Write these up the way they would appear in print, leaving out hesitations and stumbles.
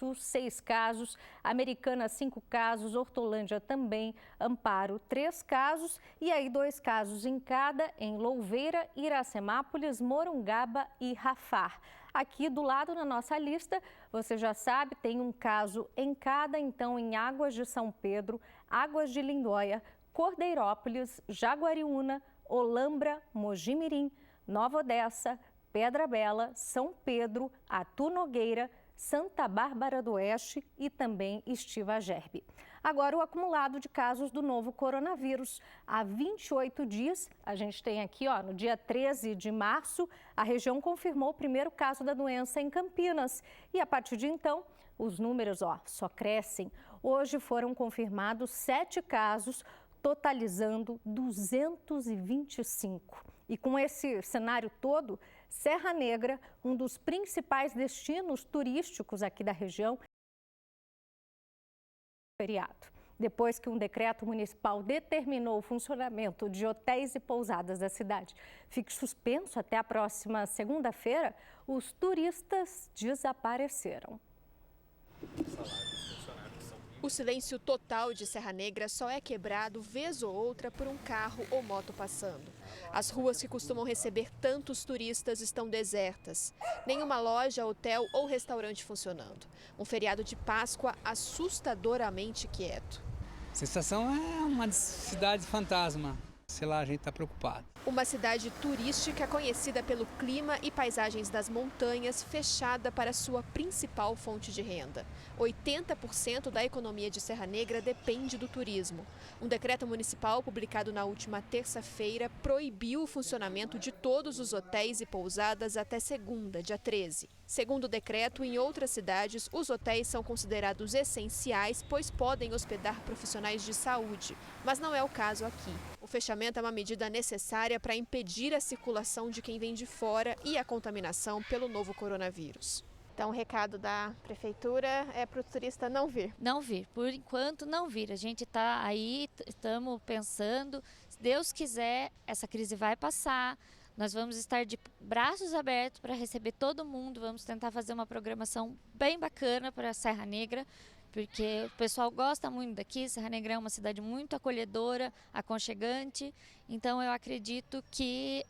Sul, 6 casos, Americana, 5 casos, Hortolândia também, Amparo, 3 casos e aí 2 casos em cada em Louveira, Iracemápolis, Morungaba e Rafar. Aqui do lado na nossa lista, você já sabe, tem um caso em cada, então em Águas de São Pedro, Águas de Lindóia, Cordeirópolis, Jaguariúna, Olambra, Mojimirim, Nova Odessa, Pedra Bela, São Pedro, Atu Nogueira, Santa Bárbara do Oeste e também Estiva Gerbe. Agora, o acumulado de casos do novo coronavírus. Há 28 dias, a gente tem aqui, no dia 13 de março, a região confirmou o primeiro caso da doença em Campinas. E a partir de então, os números só crescem. Hoje foram confirmados 7 casos, totalizando 225. E com esse cenário todo, Serra Negra, um dos principais destinos turísticos aqui da região, feriado. Depois que um decreto municipal determinou o funcionamento de hotéis e pousadas da cidade fique suspenso até a próxima segunda-feira, os turistas desapareceram. O silêncio total de Serra Negra só é quebrado vez ou outra por um carro ou moto passando. As ruas que costumam receber tantos turistas estão desertas. Nenhuma loja, hotel ou restaurante funcionando. Um feriado de Páscoa assustadoramente quieto. A sensação é uma cidade fantasma. Sei lá, a gente está preocupado. Uma cidade turística conhecida pelo clima e paisagens das montanhas, fechada para sua principal fonte de renda. 80% da economia de Serra Negra depende do turismo. Um decreto municipal publicado na última terça-feira proibiu o funcionamento de todos os hotéis e pousadas até segunda, dia 13. Segundo o decreto, em outras cidades, os hotéis são considerados essenciais, pois podem hospedar profissionais de saúde. Mas não é o caso aqui. O fechamento é uma medida necessária para impedir a circulação de quem vem de fora e a contaminação pelo novo coronavírus. Então, o recado da prefeitura é para o turista não vir. Não vir, por enquanto não vir. A gente está aí, estamos pensando, se Deus quiser, essa crise vai passar. Nós vamos estar de braços abertos para receber todo mundo, vamos tentar fazer uma programação bem bacana para a Serra Negra, porque o pessoal gosta muito daqui. Serra Negra é uma cidade muito acolhedora, aconchegante, então eu acredito que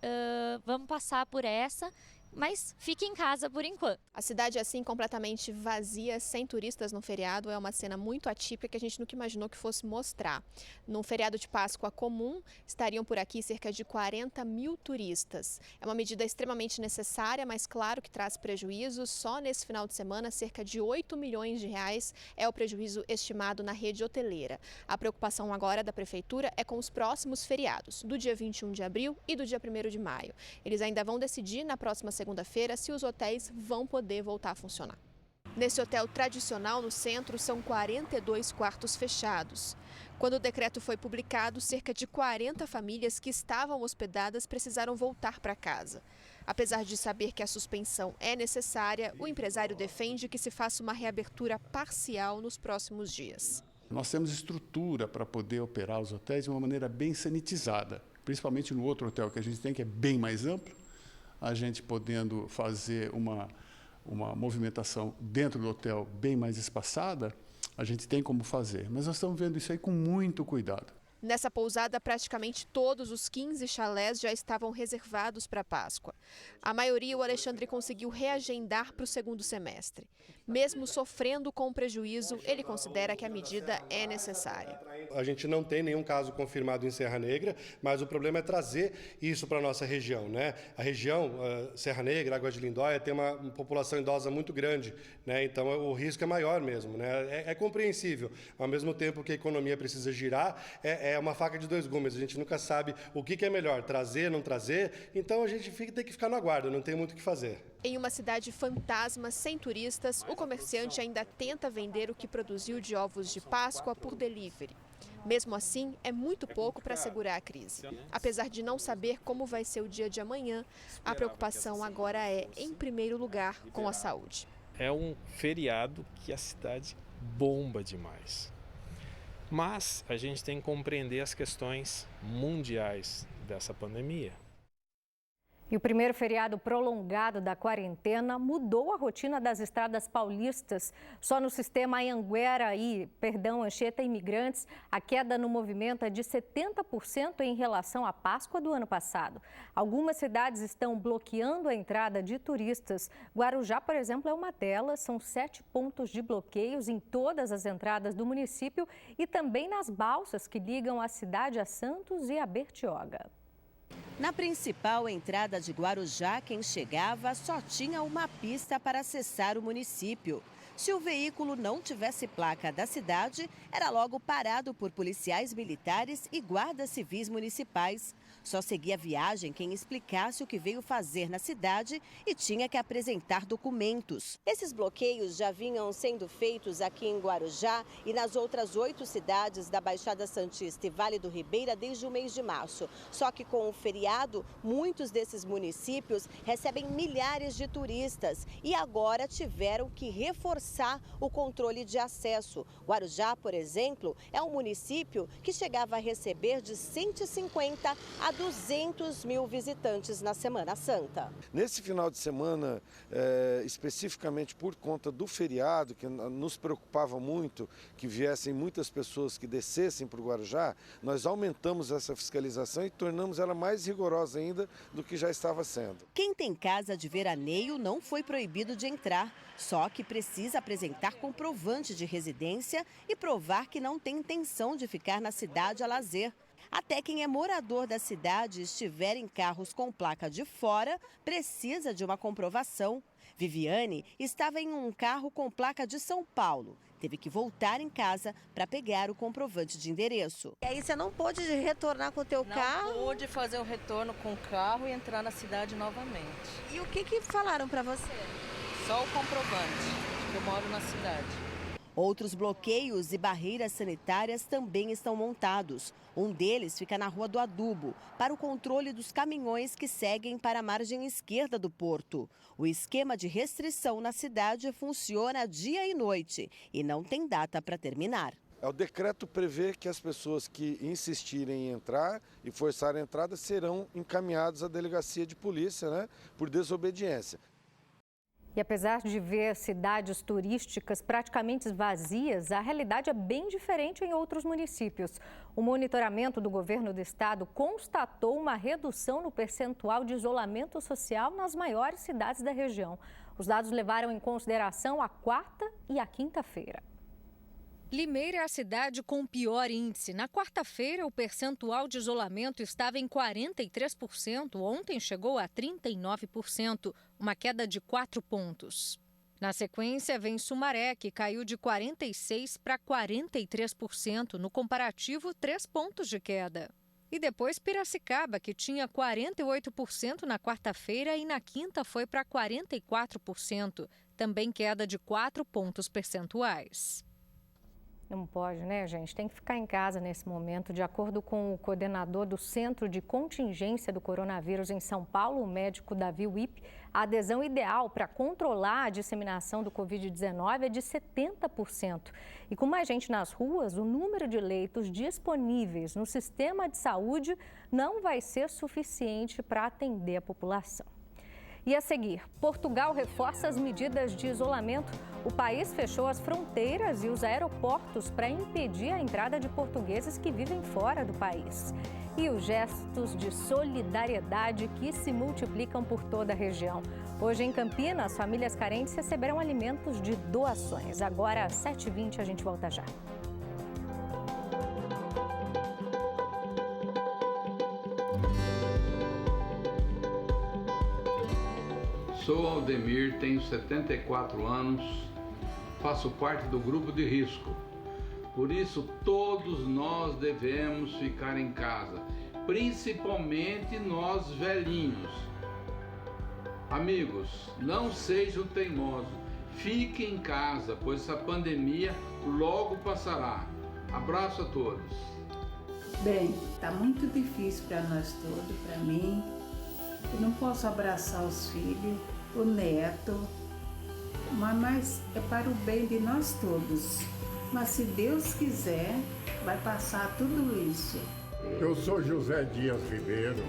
vamos passar por essa, mas fique em casa por enquanto. A cidade assim completamente vazia, sem turistas no feriado, é uma cena muito atípica que a gente nunca imaginou que fosse mostrar. Num feriado de Páscoa comum, estariam por aqui cerca de 40 mil turistas. É uma medida extremamente necessária, mas claro que traz prejuízos. Só nesse final de semana, cerca de 8 milhões de reais é o prejuízo estimado na rede hoteleira. A preocupação agora da prefeitura é com os próximos feriados, do dia 21 de abril e do dia 1º de maio. Eles ainda vão decidir na próxima segunda-feira se os hotéis vão poder voltar a funcionar. Nesse hotel tradicional no centro, são 42 quartos fechados. Quando o decreto foi publicado, cerca de 40 famílias que estavam hospedadas precisaram voltar para casa. Apesar de saber que a suspensão é necessária, o empresário defende que se faça uma reabertura parcial nos próximos dias. Nós temos estrutura para poder operar os hotéis de uma maneira bem sanitizada, principalmente no outro hotel que a gente tem, que é bem mais amplo. A gente podendo fazer uma movimentação dentro do hotel bem mais espaçada, a gente tem como fazer. Mas nós estamos vendo isso aí com muito cuidado. Nessa pousada, praticamente todos os 15 chalés já estavam reservados para a Páscoa. A maioria o Alexandre conseguiu reagendar para o segundo semestre. Mesmo sofrendo com o prejuízo, ele considera que a medida é necessária. A gente não tem nenhum caso confirmado em Serra Negra, mas o problema é trazer isso para a nossa região, né? A região, Serra Negra, Águas de Lindóia, tem uma população idosa muito grande, né? Então o risco é maior mesmo, né? É compreensível. Ao mesmo tempo que a economia precisa girar, é uma faca de dois gumes. A gente nunca sabe o que é melhor, trazer, não trazer. Então a gente tem que ficar no aguardo, não tem muito o que fazer. Em uma cidade fantasma, sem turistas, o comerciante ainda tenta vender o que produziu de ovos de Páscoa por delivery. Mesmo assim, é muito pouco para segurar a crise. Apesar de não saber como vai ser o dia de amanhã, a preocupação agora é, em primeiro lugar, com a saúde. É um feriado que a cidade bomba demais. Mas a gente tem que compreender as questões mundiais dessa pandemia. E o primeiro feriado prolongado da quarentena mudou a rotina das estradas paulistas. Só no sistema Anhanguera e Anchieta Imigrantes, a queda no movimento é de 70% em relação à Páscoa do ano passado. Algumas cidades estão bloqueando a entrada de turistas. Guarujá, por exemplo, é uma delas. São 7 pontos de bloqueios em todas as entradas do município e também nas balsas que ligam a cidade a Santos e a Bertioga. Na principal entrada de Guarujá, quem chegava só tinha uma pista para acessar o município. Se o veículo não tivesse placa da cidade, era logo parado por policiais militares e guardas civis municipais. Só seguia a viagem quem explicasse o que veio fazer na cidade e tinha que apresentar documentos. Esses bloqueios já vinham sendo feitos aqui em Guarujá e nas outras 8 cidades da Baixada Santista e Vale do Ribeira desde o mês de março. Só que com o feriado, muitos desses municípios recebem milhares de turistas e agora tiveram que reforçar o controle de acesso. Guarujá, por exemplo, é um município que chegava a receber de 150 a 200 mil visitantes na Semana Santa. Nesse final de semana, especificamente por conta do feriado, que nos preocupava muito que viessem muitas pessoas que descessem para o Guarujá, nós aumentamos essa fiscalização e tornamos ela mais rigorosa ainda do que já estava sendo. Quem tem casa de veraneio não foi proibido de entrar, só que precisa apresentar comprovante de residência e provar que não tem intenção de ficar na cidade a lazer. Até quem é morador da cidade e estiver em carros com placa de fora, precisa de uma comprovação. Viviane estava em um carro com placa de São Paulo. Teve que voltar em casa para pegar o comprovante de endereço. E aí você não pôde retornar com o teu carro? Não pude fazer o retorno com o carro e entrar na cidade novamente. E o que falaram para você? Só o comprovante, que eu moro na cidade. Outros bloqueios e barreiras sanitárias também estão montados. Um deles fica na Rua do Adubo, para o controle dos caminhões que seguem para a margem esquerda do porto. O esquema de restrição na cidade funciona dia e noite e não tem data para terminar. O decreto prevê que as pessoas que insistirem em entrar e forçar a entrada serão encaminhadas à delegacia de polícia, por desobediência. E apesar de ver cidades turísticas praticamente vazias, a realidade é bem diferente em outros municípios. O monitoramento do governo do estado constatou uma redução no percentual de isolamento social nas maiores cidades da região. Os dados levaram em consideração a quarta e a quinta-feira. Limeira é a cidade com pior índice. Na quarta-feira, o percentual de isolamento estava em 43%. Ontem chegou a 39%, uma queda de 4 pontos. Na sequência, vem Sumaré, que caiu de 46% para 43%. No comparativo, 3 pontos de queda. E depois Piracicaba, que tinha 48% na quarta-feira e na quinta foi para 44%. Também queda de 4 pontos percentuais. Não pode, né, gente? Tem que ficar em casa nesse momento. De acordo com o coordenador do Centro de Contingência do Coronavírus em São Paulo, o médico Davi Wipp, a adesão ideal para controlar a disseminação do Covid-19 é de 70%. E com mais gente nas ruas, o número de leitos disponíveis no sistema de saúde não vai ser suficiente para atender a população. E a seguir, Portugal reforça as medidas de isolamento. O país fechou as fronteiras e os aeroportos para impedir a entrada de portugueses que vivem fora do país. E os gestos de solidariedade que se multiplicam por toda a região. Hoje em Campinas, famílias carentes receberam alimentos de doações. Agora às 7h20 a gente volta já. Sou Aldemir, tenho 74 anos, faço parte do grupo de risco. Por isso, todos nós devemos ficar em casa, principalmente nós velhinhos. Amigos, não sejam teimosos, fiquem em casa, pois essa pandemia logo passará. Abraço a todos. Bem, está muito difícil para nós todos, para mim. Eu não posso abraçar os filhos, o neto, mas é para o bem de nós todos. Mas se Deus quiser, vai passar tudo isso. Eu sou José Dias Ribeiro,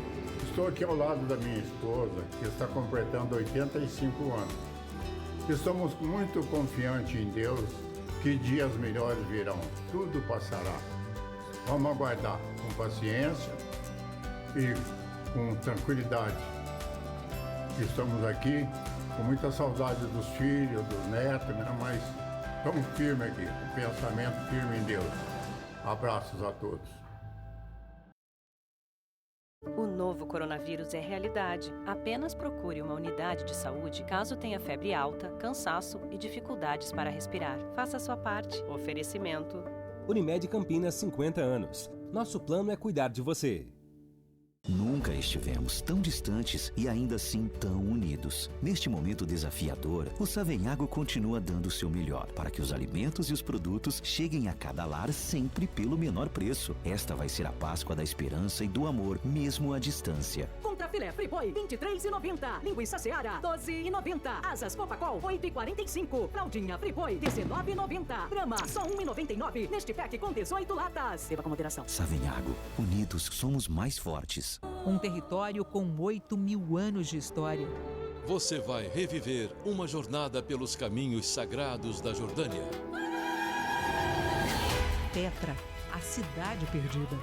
Estou aqui ao lado da minha esposa, que está completando 85 anos. Estamos muito confiantes em Deus que dias melhores virão. Tudo passará. Vamos aguardar com paciência e com tranquilidade. Estamos aqui com muita saudade dos filhos, dos netos, né? Mas estamos firmes aqui, com pensamento firme em Deus. Abraços a todos. O novo coronavírus é realidade. Apenas procure uma unidade de saúde caso tenha febre alta, cansaço e dificuldades para respirar. Faça a sua parte. Oferecimento. Unimed Campinas, 50 anos. Nosso plano é cuidar de você. Nunca estivemos tão distantes e ainda assim tão unidos. Neste momento desafiador, o Savenhago continua dando o seu melhor para que os alimentos e os produtos cheguem a cada lar sempre pelo menor preço. Esta vai ser a Páscoa da esperança e do amor, mesmo à distância. Contrafilé Friboi, R$ 23,90. Linguiça Seara, R$ 12,90. Asas Popacol, R$ 8,45. Fraldinha Friboi, R$ 19,90. Brahma, só R$ 1,99. Neste pack com 18 latas. Beba com moderação. Savenhago, unidos somos mais fortes. Um território com 8.000 anos de história. Você vai reviver uma jornada pelos caminhos sagrados da Jordânia. Petra, a cidade perdida.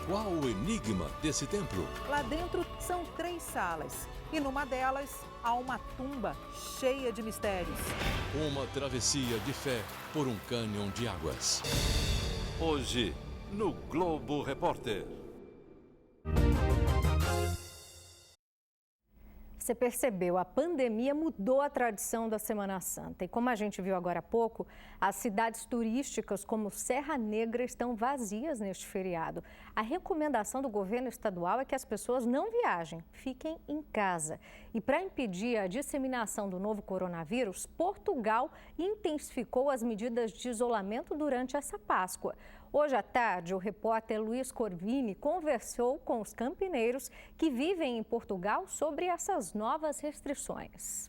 Qual o enigma desse templo? Lá dentro são 3 salas e numa delas há uma tumba cheia de mistérios. Uma travessia de fé por um cânion de águas. Hoje, no Globo Repórter. Você percebeu, a pandemia mudou a tradição da Semana Santa. E como a gente viu agora há pouco, as cidades turísticas como Serra Negra estão vazias neste feriado. A recomendação do governo estadual é que as pessoas não viajem, fiquem em casa. E para impedir a disseminação do novo coronavírus, Portugal intensificou as medidas de isolamento durante essa Páscoa. Hoje à tarde, o repórter Luiz Corvini conversou com os campineiros que vivem em Portugal sobre essas novas restrições.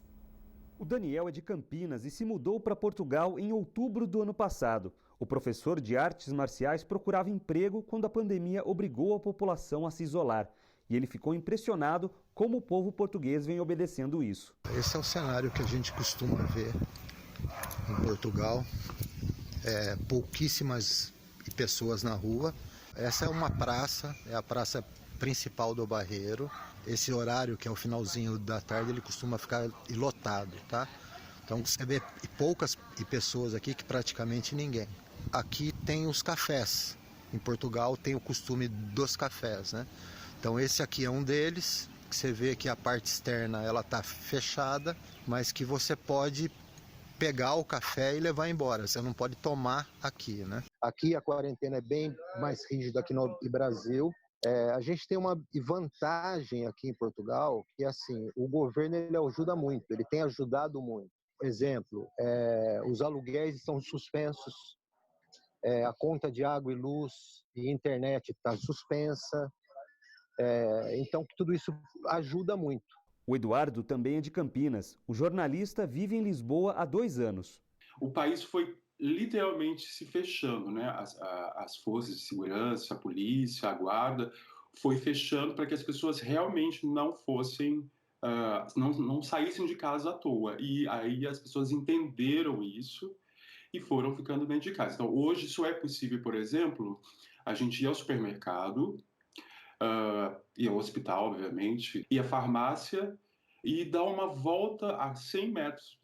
O Daniel é de Campinas e se mudou para Portugal em outubro do ano passado. O professor de artes marciais procurava emprego quando a pandemia obrigou a população a se isolar. E ele ficou impressionado como o povo português vem obedecendo isso. Esse é o cenário que a gente costuma ver em Portugal. Pouquíssimas pessoas na rua. Essa é uma praça, é a praça principal do Barreiro. Esse horário, que é o finalzinho da tarde, ele costuma ficar lotado, tá? Então você vê poucas pessoas aqui, que praticamente ninguém. Aqui tem os cafés. Em Portugal tem o costume dos cafés, né? Então esse aqui é um deles, que você vê que a parte externa ela tá fechada, mas que você pode pegar o café e levar embora, você não pode tomar aqui, né? Aqui a quarentena é bem mais rígida que no Brasil. A gente tem uma vantagem aqui em Portugal, que assim, o governo ele ajuda muito, ele tem ajudado muito. Por exemplo, os aluguéis estão suspensos, a conta de água e luz e internet está suspensa, então tudo isso ajuda muito. O Eduardo também é de Campinas. O jornalista vive em Lisboa há 2 anos. O país foi literalmente se fechando, né? As forças de segurança, a polícia, a guarda, foi fechando para que as pessoas realmente não fossem, não saíssem de casa à toa. E aí as pessoas entenderam isso e foram ficando dentro de casa. Então hoje isso é possível, por exemplo, a gente ir ao supermercado, e ao hospital, obviamente, e à farmácia e dar uma volta a 100 metros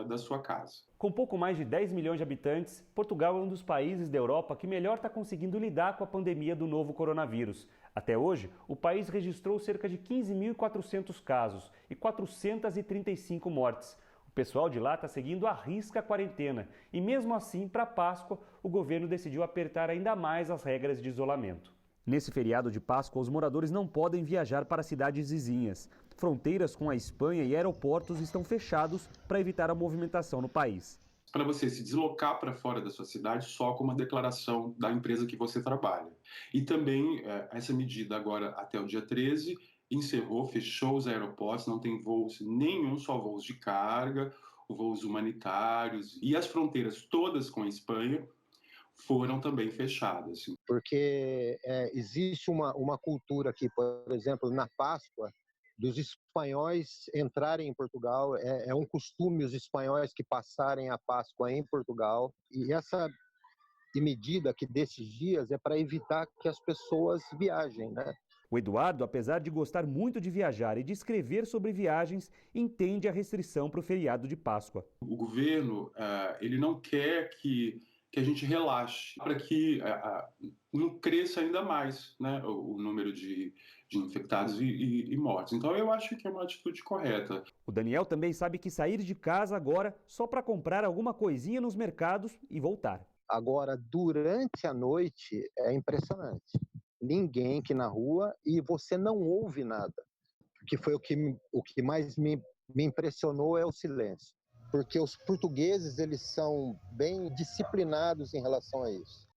da sua casa. Com pouco mais de 10 milhões de habitantes, Portugal é um dos países da Europa que melhor está conseguindo lidar com a pandemia do novo coronavírus. Até hoje, o país registrou cerca de 15.400 casos e 435 mortes. O pessoal de lá está seguindo à risca a quarentena e, mesmo assim, para a Páscoa, o governo decidiu apertar ainda mais as regras de isolamento. Nesse feriado de Páscoa, os moradores não podem viajar para cidades vizinhas. Fronteiras com a Espanha e aeroportos estão fechados para evitar a movimentação no país. Para você se deslocar para fora da sua cidade só com uma declaração da empresa que você trabalha. E também essa medida agora até o dia 13 encerrou, fechou os aeroportos, não tem voos nenhum, só voos de carga, voos humanitários. E as fronteiras todas com a Espanha foram também fechadas. Porque existe uma cultura aqui, por exemplo, na Páscoa, dos espanhóis entrarem em Portugal, é um costume os espanhóis que passarem a Páscoa em Portugal, e essa medida aqui desses dias é para evitar que as pessoas viajem, né? O Eduardo, apesar de gostar muito de viajar e de escrever sobre viagens, entende a restrição para o feriado de Páscoa. O governo ele não quer que a gente relaxe, para que não cresça ainda mais, né, o número de infectados e mortes. Então eu acho que é uma atitude correta. O Daniel também sabe que sair de casa agora só para comprar alguma coisinha nos mercados e voltar. Agora, durante a noite, é impressionante. Ninguém aqui na rua e você não ouve nada. Que foi o que mais me impressionou é o silêncio. Porque os portugueses, eles são bem disciplinados em relação a isso.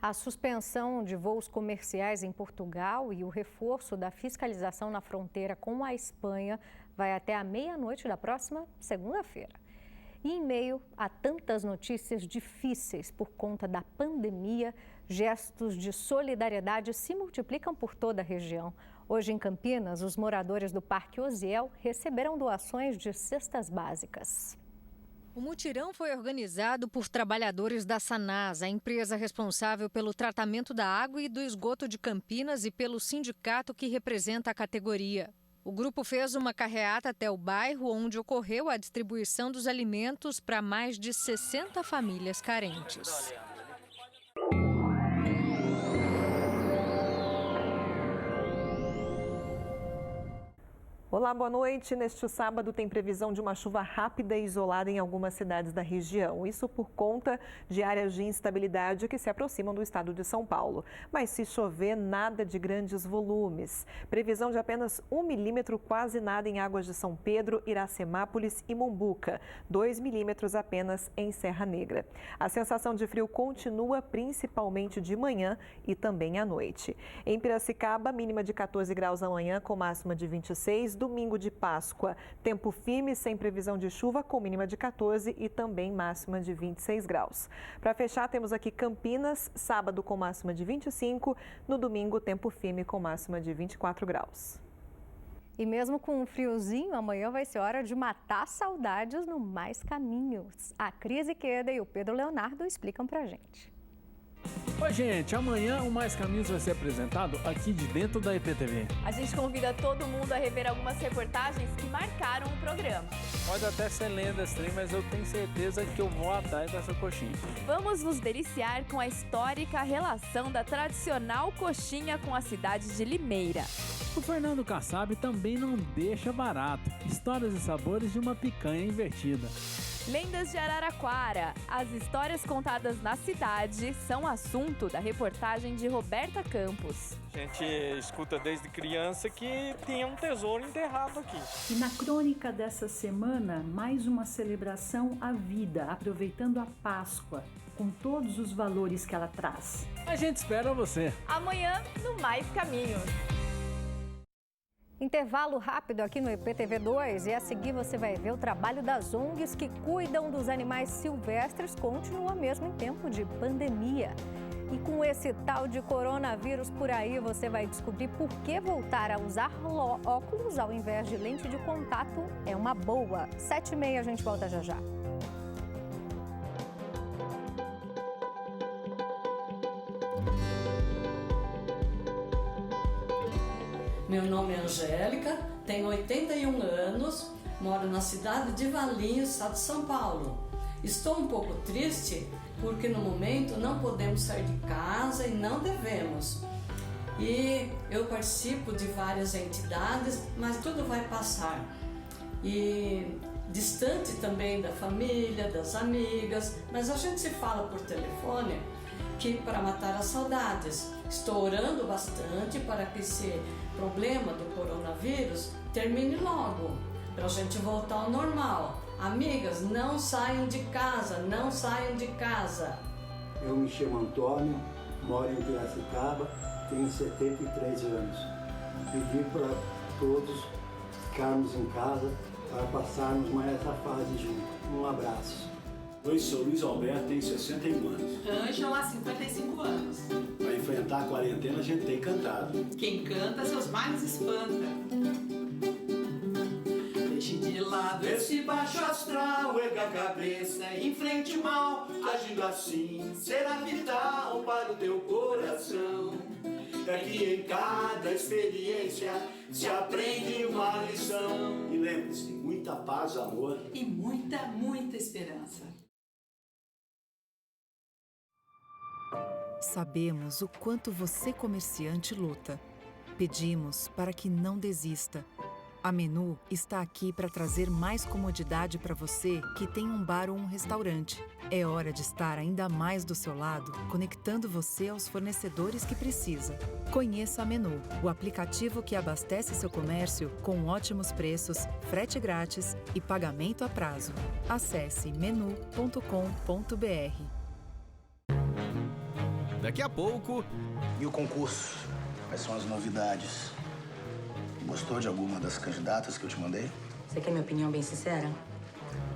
A suspensão de voos comerciais em Portugal e o reforço da fiscalização na fronteira com a Espanha vai até a meia-noite da próxima segunda-feira. E em meio a tantas notícias difíceis por conta da pandemia, gestos de solidariedade se multiplicam por toda a região. Hoje em Campinas, os moradores do Parque Osiel receberam doações de cestas básicas. O mutirão foi organizado por trabalhadores da Sanasa, a empresa responsável pelo tratamento da água e do esgoto de Campinas, e pelo sindicato que representa a categoria. O grupo fez uma carreata até o bairro onde ocorreu a distribuição dos alimentos para mais de 60 famílias carentes. Olá, boa noite. Neste sábado tem previsão de uma chuva rápida e isolada em algumas cidades da região. Isso por conta de áreas de instabilidade que se aproximam do estado de São Paulo. Mas se chover, nada de grandes volumes. Previsão de apenas 1 milímetro, quase nada em Águas de São Pedro, Iracemápolis e Mombuca. 2 milímetros apenas em Serra Negra. A sensação de frio continua principalmente de manhã e também à noite. Em Piracicaba, mínima de 14 graus amanhã com máxima de 26. Domingo de Páscoa, tempo firme, sem previsão de chuva, com mínima de 14 e também máxima de 26 graus. Para fechar, temos aqui Campinas, sábado com máxima de 25, no domingo, tempo firme com máxima de 24 graus. E mesmo com um friozinho, amanhã vai ser hora de matar saudades no Mais Caminhos. A Cris Iqueda e o Pedro Leonardo explicam pra gente. Oi, gente, amanhã o Mais Caminhos vai ser apresentado aqui de dentro da EPTV. A gente convida todo mundo a rever algumas reportagens que marcaram o programa. Pode até ser lenda esse trem, mas eu tenho certeza que eu vou atrás dessa coxinha. Vamos nos deliciar com a histórica relação da tradicional coxinha com a cidade de Limeira. O Fernando Kassab também não deixa barato. Histórias e sabores de uma picanha invertida. Lendas de Araraquara. As histórias contadas na cidade são assunto da reportagem de Roberta Campos. A gente escuta desde criança que tinha um tesouro enterrado aqui. E na crônica dessa semana, mais uma celebração à vida, aproveitando a Páscoa, com todos os valores que ela traz. A gente espera você. Amanhã, no Mais Caminhos. Intervalo rápido aqui no EPTV2 e a seguir você vai ver o trabalho das ONGs que cuidam dos animais silvestres continua mesmo em tempo de pandemia. E com esse tal de coronavírus por aí, você vai descobrir por que voltar a usar óculos ao invés de lente de contato é uma boa. 7h30, a gente volta já já. Meu nome é Angélica, tenho 81 anos, moro na cidade de Valinhos, estado de São Paulo. Estou um pouco triste porque no momento não podemos sair de casa e não devemos. E eu participo de várias entidades, mas tudo vai passar. E distante também da família, das amigas, mas a gente se fala por telefone que para matar as saudades. Estou orando bastante para que esse problema do coronavírus termine logo, para a gente voltar ao normal. Amigas, não saiam de casa, não saiam de casa. Eu me chamo Antônio, moro em Piracicaba, tenho 73 anos. Pedi para todos ficarmos em casa para passarmos mais essa fase juntos. Um abraço. Oi, sou Luiz Alberto, tenho 61 anos. Ângela, 55 anos. Para enfrentar a quarentena, a gente tem cantado. Quem canta, seus males espanta. Deixe de lado esse baixo astral, erga a cabeça, enfrente o mal. Agindo assim, será vital para o teu coração. É que em cada experiência se aprende uma lição. E lembre-se, muita paz, amor. E muita, muita esperança. Sabemos o quanto você, comerciante, luta. Pedimos para que não desista. A Menu está aqui para trazer mais comodidade para você que tem um bar ou um restaurante. É hora de estar ainda mais do seu lado, conectando você aos fornecedores que precisa. Conheça a Menu, o aplicativo que abastece seu comércio com ótimos preços, frete grátis e pagamento a prazo. Acesse menu.com.br. Daqui a pouco... E o concurso? Quais são as novidades? Gostou de alguma das candidatas que eu te mandei? Você quer minha opinião bem sincera?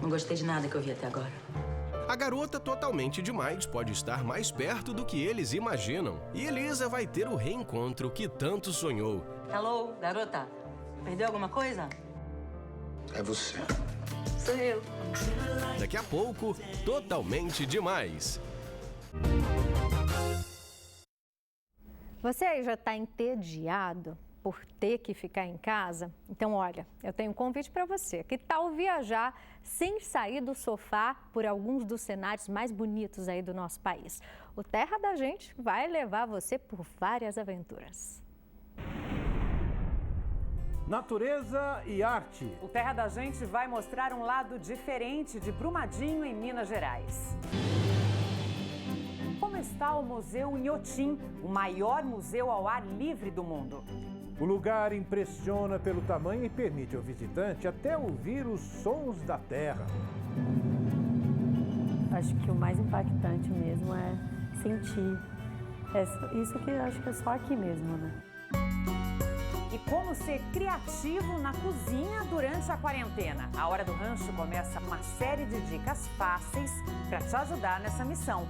Não gostei de nada que eu vi até agora. A garota totalmente demais pode estar mais perto do que eles imaginam. E Elisa vai ter o reencontro que tanto sonhou. Hello, garota. Perdeu alguma coisa? É você. Sou eu. Daqui a pouco, totalmente demais. Você aí já está entediado por ter que ficar em casa? Então, olha, eu tenho um convite para você. Que tal viajar sem sair do sofá por alguns dos cenários mais bonitos aí do nosso país? O Terra da Gente vai levar você por várias aventuras. Natureza e arte. O Terra da Gente vai mostrar um lado diferente de Brumadinho, em Minas Gerais. Como está o Museu Inhotim, o maior museu ao ar livre do mundo? O lugar impressiona pelo tamanho e permite ao visitante até ouvir os sons da terra. Acho que o mais impactante mesmo é sentir. Isso que eu acho que é só aqui mesmo, né? E como ser criativo na cozinha durante a quarentena. A Hora do Rancho começa uma série de dicas fáceis para te ajudar nessa missão.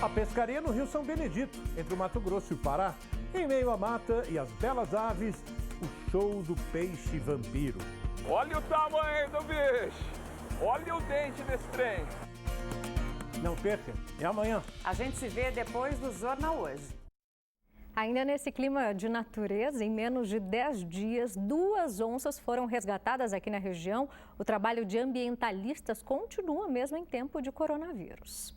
A pescaria no Rio São Benedito, entre o Mato Grosso e o Pará. Em meio à mata e às belas aves, o show do peixe vampiro. Olha o tamanho do bicho! Olha o dente desse trem! Não perca, é amanhã. A gente se vê depois do Jornal Hoje. Ainda nesse clima de natureza, em menos de 10 dias, 2 onças foram resgatadas aqui na região. O trabalho de ambientalistas continua mesmo em tempo de coronavírus.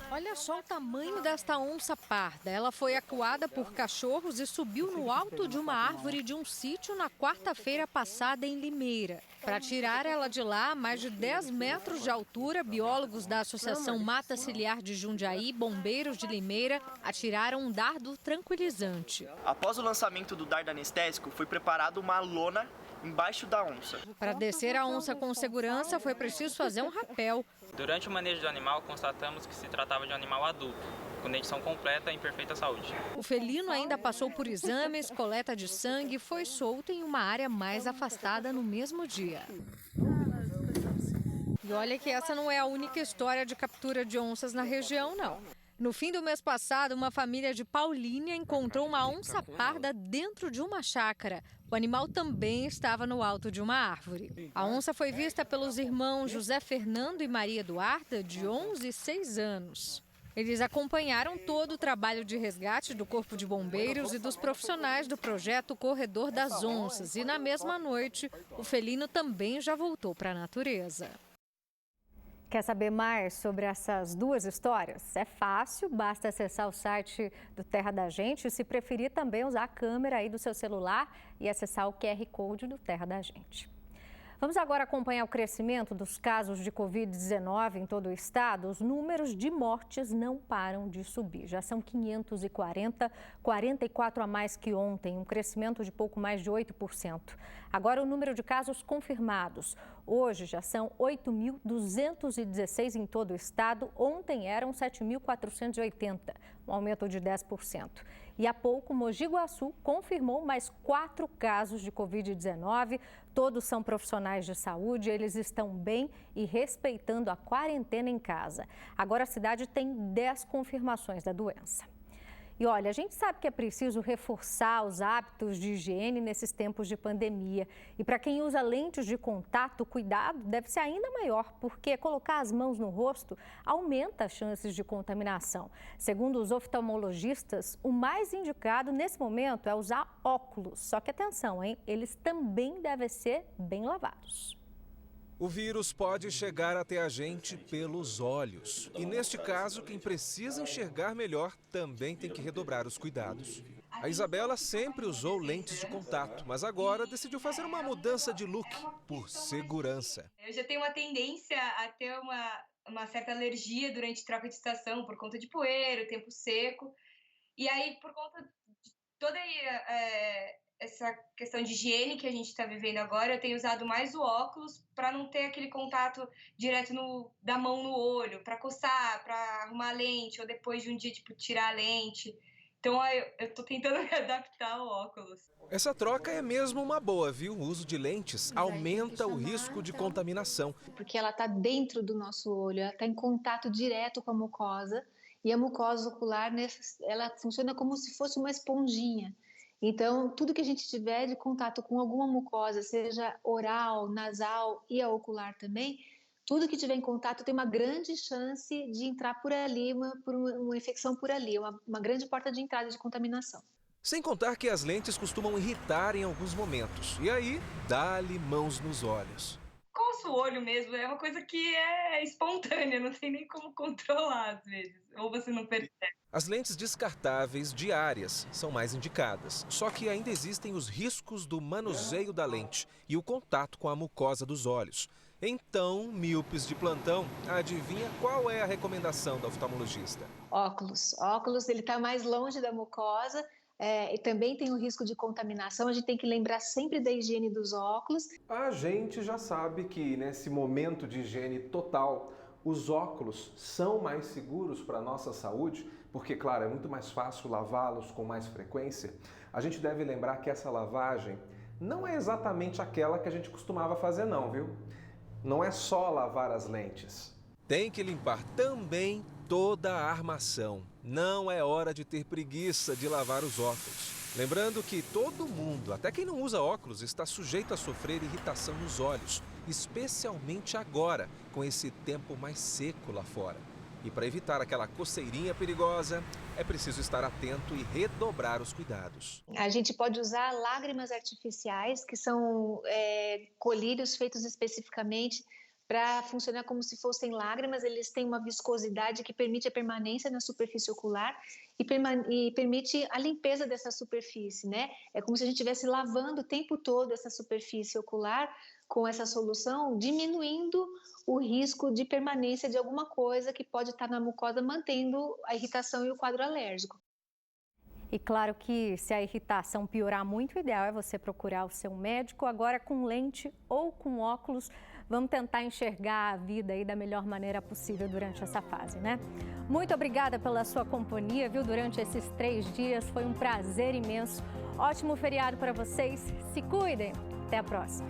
Olha só o tamanho desta onça parda. Ela foi acuada por cachorros e subiu no alto de uma árvore de um sítio na quarta-feira passada em Limeira. Para tirar ela de lá, a mais de 10 metros de altura, biólogos da Associação Mata Ciliar de Jundiaí, bombeiros de Limeira, atiraram um dardo tranquilizante. Após o lançamento do dardo anestésico, foi preparada uma lona embaixo da onça. Para descer a onça com segurança, foi preciso fazer um rapel. Durante o manejo do animal, constatamos que se tratava de um animal adulto, com dentição completa e em perfeita saúde. O felino ainda passou por exames, coleta de sangue e foi solto em uma área mais afastada no mesmo dia. E olha que essa não é a única história de captura de onças na região, não. No fim do mês passado, uma família de Paulínia encontrou uma onça parda dentro de uma chácara. O animal também estava no alto de uma árvore. A onça foi vista pelos irmãos José Fernando e Maria Eduarda, de 11 e 6 anos. Eles acompanharam todo o trabalho de resgate do Corpo de Bombeiros e dos profissionais do projeto Corredor das Onças. E na mesma noite, o felino também já voltou para a natureza. Quer saber mais sobre essas 2 histórias? É fácil, basta acessar o site do Terra da Gente e, se preferir, também usar a câmera aí do seu celular e acessar o QR Code do Terra da Gente. Vamos agora acompanhar o crescimento dos casos de Covid-19 em todo o estado. Os números de mortes não param de subir. Já são 540, 44 a mais que ontem, um crescimento de pouco mais de 8%. Agora, o número de casos confirmados. Hoje já são 8.216 em todo o estado. Ontem eram 7.480, um aumento de 10%. E há pouco, Mogi Guaçu confirmou mais 4 casos de Covid-19. Todos são profissionais de saúde, eles estão bem e respeitando a quarentena em casa. Agora a cidade tem 10 confirmações da doença. E olha, a gente sabe que é preciso reforçar os hábitos de higiene nesses tempos de pandemia. E para quem usa lentes de contato, o cuidado deve ser ainda maior, porque colocar as mãos no rosto aumenta as chances de contaminação. Segundo os oftalmologistas, o mais indicado nesse momento é usar óculos. Só que atenção, hein? Eles também devem ser bem lavados. O vírus pode chegar até a gente pelos olhos. E neste caso, quem precisa enxergar melhor também tem que redobrar os cuidados. A Isabela sempre usou lentes de contato, mas agora decidiu fazer uma mudança de look por segurança. Eu já tenho uma tendência a ter uma certa alergia durante troca de estação, por conta de poeira, tempo seco. E aí, por conta de toda essa questão de higiene que a gente está vivendo agora, eu tenho usado mais o óculos para não ter aquele contato direto da mão no olho, para coçar, para arrumar a lente, ou depois de um dia, tirar a lente. Então, eu tô tentando me adaptar ao óculos. Essa troca é mesmo uma boa, viu? O uso de lentes aumenta o risco de contaminação. Porque ela está dentro do nosso olho, ela está em contato direto com a mucosa, e a mucosa ocular, ela funciona como se fosse uma esponjinha. Então, tudo que a gente tiver de contato com alguma mucosa, seja oral, nasal e a ocular também, tudo que tiver em contato tem uma grande chance de entrar por ali, uma infecção por ali, uma grande porta de entrada de contaminação. Sem contar que as lentes costumam irritar em alguns momentos. E aí, dá-lhe mãos nos olhos. Coça o olho mesmo, é uma coisa que é espontânea, não tem nem como controlar às vezes, ou você não percebe. As lentes descartáveis diárias são mais indicadas, só que ainda existem os riscos do manuseio da lente e o contato com a mucosa dos olhos. Então, míopes de plantão, adivinha qual é a recomendação da oftalmologista? Óculos. Óculos, ele está mais longe da mucosa, e também tem o risco de contaminação. A gente tem que lembrar sempre da higiene dos óculos. A gente já sabe que nesse momento de higiene total, os óculos são mais seguros para a nossa saúde, porque, claro, é muito mais fácil lavá-los com mais frequência. A gente deve lembrar que essa lavagem não é exatamente aquela que a gente costumava fazer não, viu? Não é só lavar as lentes. Tem que limpar também toda a armação. Não é hora de ter preguiça de lavar os óculos. Lembrando que todo mundo, até quem não usa óculos, está sujeito a sofrer irritação nos olhos, especialmente agora, com esse tempo mais seco lá fora. E para evitar aquela coceirinha perigosa, é preciso estar atento e redobrar os cuidados. A gente pode usar lágrimas artificiais, que são colírios feitos especificamente para funcionar como se fossem lágrimas. Eles têm uma viscosidade que permite a permanência na superfície ocular e permite a limpeza dessa superfície, né? É como se a gente estivesse lavando o tempo todo essa superfície ocular com essa solução, diminuindo o risco de permanência de alguma coisa que pode estar na mucosa, mantendo a irritação e o quadro alérgico. E claro que se a irritação piorar muito, o ideal é você procurar o seu médico. Agora, com lente ou com óculos, vamos tentar enxergar a vida aí da melhor maneira possível durante essa fase, né? Muito obrigada pela sua companhia, viu? Durante esses 3 dias, foi um prazer imenso. Ótimo feriado para vocês. Se cuidem. Até a próxima.